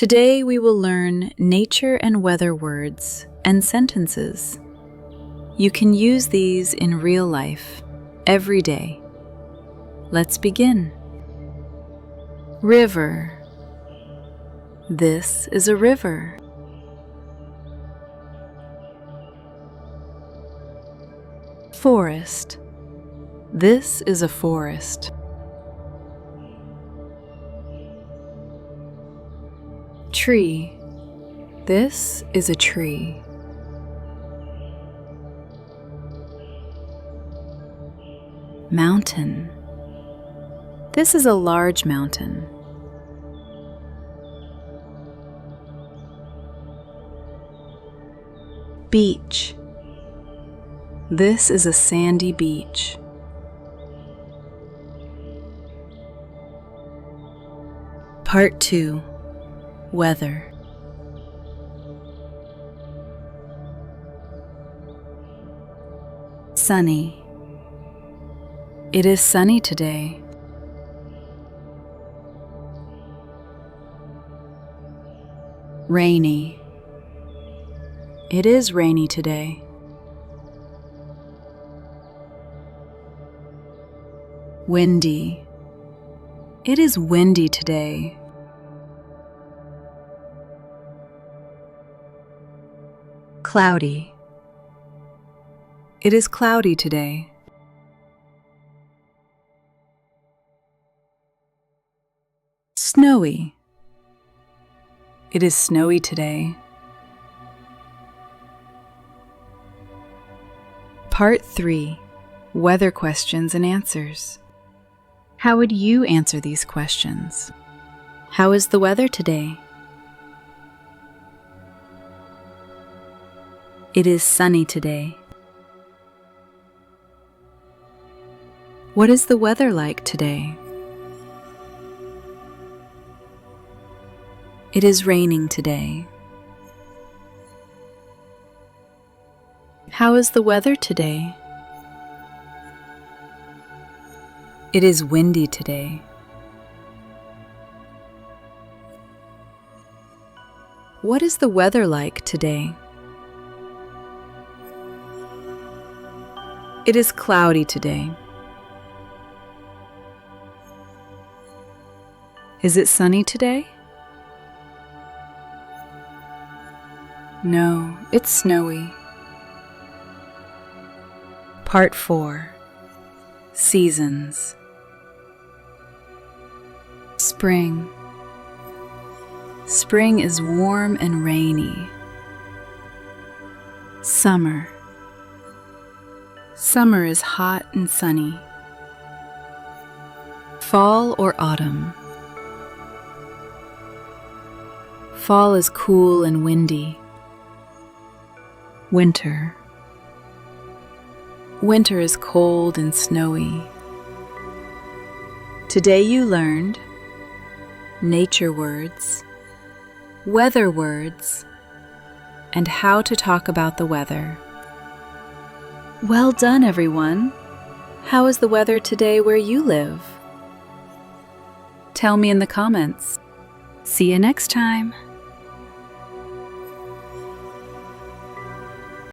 Today we will learn nature and weather words and sentences. You can use these in real life, every day. Let's begin. River. This is a river. Forest. This is a forest. Tree. This is a tree. Mountain. This is a large mountain. Beach. This is a sandy beach. Part 2. Weather. Sunny. It is sunny today. Rainy. It is rainy today. Windy. It is windy today. Cloudy. It is cloudy today. Snowy. It is snowy today. Part 3. Weather questions and answers. How would you answer these questions? How is the weather today? It is sunny today. What is the weather like today? It is raining today. How is the weather today? It is windy today. What is the weather like today? It is cloudy today. Is it sunny today? No, it's snowy. Part 4. Seasons. Spring. Spring is warm and rainy. Summer. Summer is hot and sunny. Fall or autumn. Fall is cool and windy. Winter. Winter is cold and snowy. Today you learned nature words, weather words, and how to talk about the weather. Well done, everyone. How is the weather today where you live? Tell me in the comments. See you next time.